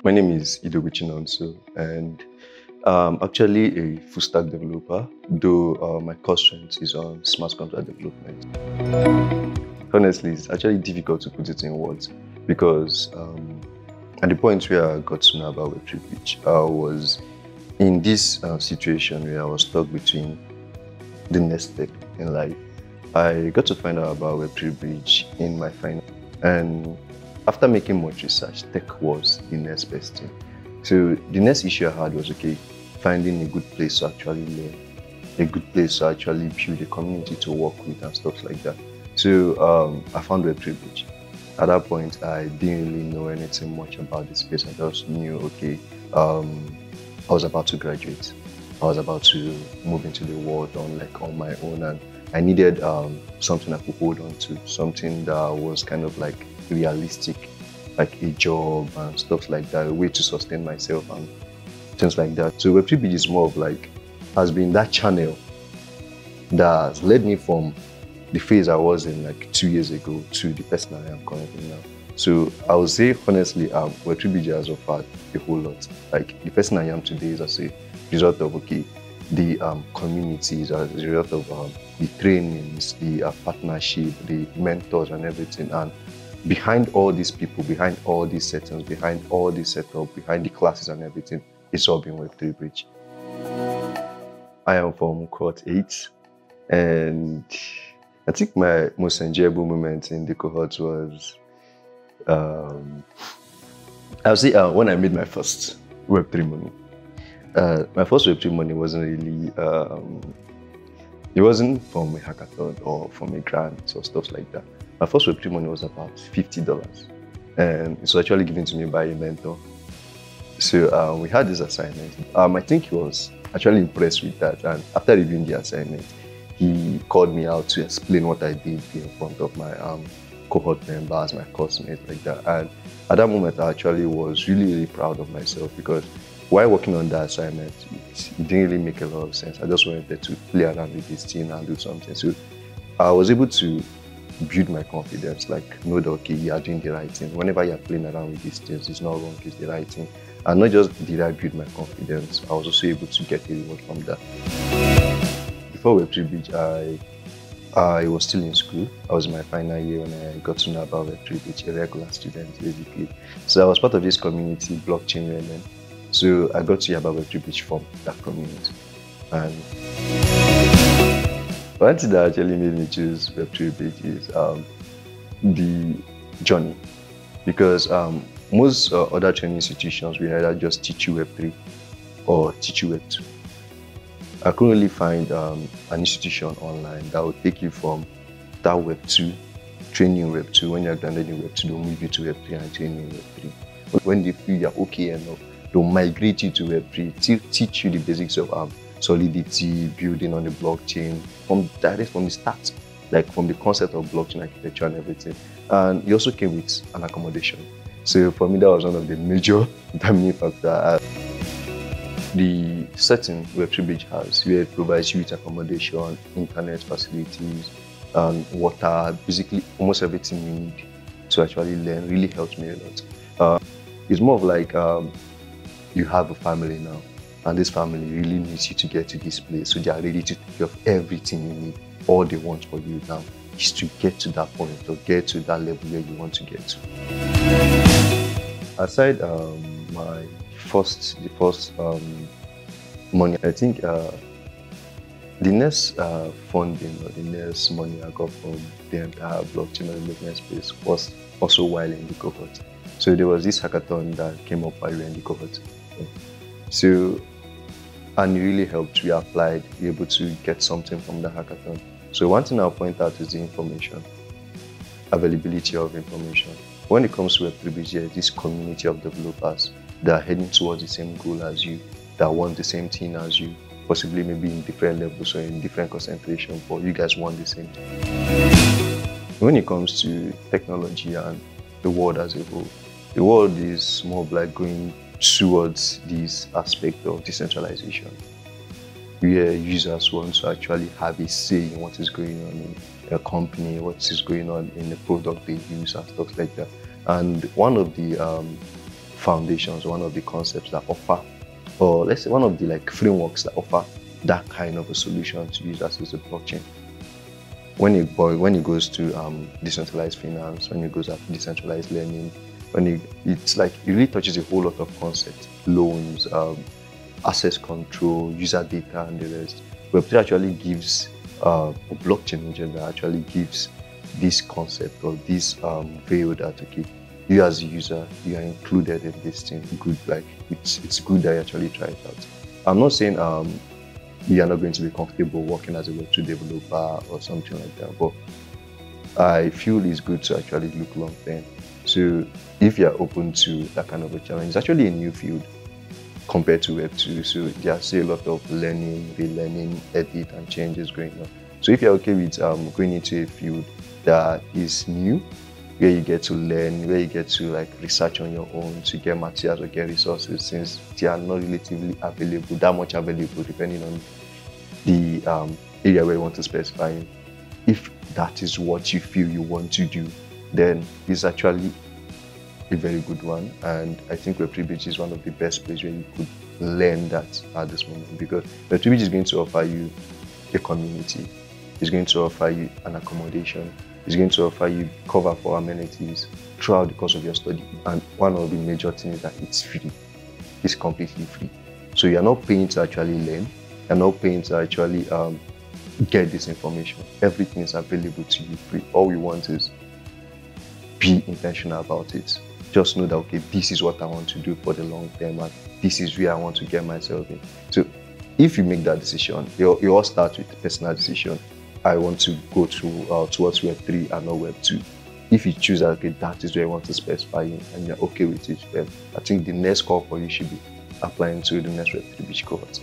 My name is Idogwu Chinonso, and I'm actually a full stack developer, though my core strength is on smart contract development. Honestly, it's actually difficult to put it in words because at the point where I got to know about Web3Bridge, I was in this situation where I was stuck between the next step in life. I got to find out about Web3Bridge in my final, and after making much research, tech was the next best thing. So the next issue I had was finding a good place to actually learn, a good place to actually build a community to work with and stuff like that. So I found Web3Bridge. At that point, I didn't really know anything much about the space. I just knew, I was about to graduate. I was about to move into the world on my own, and I needed something I could hold on to, something that was kind of like realistic, like a job and stuff like that, a way to sustain myself and things like that. So Web3Bridge is more of has been that channel that has led me from the phase I was in like 2 years ago to the person I am currently now. So I would say honestly, Web3Bridge has offered a whole lot. Like the person I am today is as a result of the communities, as a result of the trainings, the partnership, the mentors and everything. And behind all these people, behind all these settings, behind all this setup, behind the classes and everything, it's all been Web3Bridge. I am from cohort 8, and I think my most enjoyable moment in the cohort was, I would say when I made my first Web3 money. My first Web3 money wasn't really, it wasn't from a hackathon or from a grant or stuff like that. My first Web3 money was about $50, and it was actually given to me by a mentor. So we had this assignment. I think he was actually impressed with that, and after reviewing the assignment, he called me out to explain what I did in front of my cohort members, my classmates, like that. And at that moment, I actually was really proud of myself because while working on that assignment, it didn't really make a lot of sense. I just wanted to play around with this thing and do something. So I was able to build my confidence, like know that, okay, you are doing the right thing. Whenever you're playing around with these things, it's not wrong, it's the right thing. And not just did I build my confidence, I was also able to get a reward from that. Before Web3Bridge, I was still in school. I was in my final year when I got to know about Web3Bridge, a regular student basically. So I was part of this community, blockchain women. So I got to hear about Web3Bridge from that community. And one thing that actually made me choose Web3Bridge is the journey. Because most other training institutions will either just teach you Web3 or teach you Web2. I couldn't really find an institution online that would take you from that Web2, training in Web2. When you're grounded in Web2, they'll move you to Web3 and train you in Web3. But when they feel you're okay enough, they'll migrate you to Web3, teach you the basics of solidity, building on the blockchain, from the start, like from the concept of blockchain architecture and everything. And it also came with an accommodation. So for me, that was one of the major determining factors. The setting Web3Bridge has, where it provides you with accommodation, internet facilities, and water, basically almost everything you need to actually learn, really helped me a lot. It's more of like you have a family now, and this family really needs you to get to this place, so they are ready to take care of everything you need. All they want for you now is to get to that point or get to that level where you want to get to. Aside the first money, I think the next funding or the next money I got from the entire blockchain development space was also while in the cohort. So there was this hackathon that came up while we were in the cohort. So, and it really helped. We applied, we were able to get something from the hackathon. So one thing I'll point out is the information, availability of information. When it comes to Web3Bridge, there is this community of developers that are heading towards the same goal as you, that want the same thing as you, possibly maybe in different levels or in different concentration, but you guys want the same thing. When it comes to technology and the world as a whole, the world is more of like going towards this aspect of decentralization, where users want to actually have a say in what is going on in a company, what is going on in the product they use and stuff like that. And one of the foundations, one of the concepts that offer, or let's say one of the like frameworks that offer that kind of a solution to users is the blockchain. When it goes to decentralized finance, when it goes to decentralized learning, it's like it really touches a whole lot of concepts: loans, access control, user data, and the rest. Web3 actually gives, blockchain in general actually gives this concept or this veil that, okay, you as a user, you are included in this thing. Good, like it's good that you actually try it out. I'm not saying you are not going to be comfortable working as a Web2 developer or something like that, but I feel it's good to actually look long term. So if you're open to that kind of a challenge, it's actually a new field compared to Web2. So there's still a lot of learning, relearning, edit, and changes going on. So if you're okay with going into a field that is new, where you get to learn, where you get to like research on your own, to get materials or get resources, since they are not relatively available, that much available, depending on the area where you want to specify in. If that is what you feel you want to do, then it's actually a very good one. And I think Web3Bridge is one of the best places where you could learn that at this moment, because Web3Bridge is going to offer you a community, it's going to offer you an accommodation, it's going to offer you cover for amenities throughout the course of your study. And one of the major things is that it's free. It's completely free. So you're not paying to actually learn. You're not paying to actually get this information. Everything is available to you free. All we want is be intentional about it. Just know that, okay, this is what I want to do for the long term, and this is where I want to get myself in. So if you make that decision, you all start with a personal decision. I want to go towards Web3 and not Web2. If you choose that, okay, that is where you want to specify in, and you're okay with it, then I think the next call for you should be applying to the next Web3 Bridge cohort.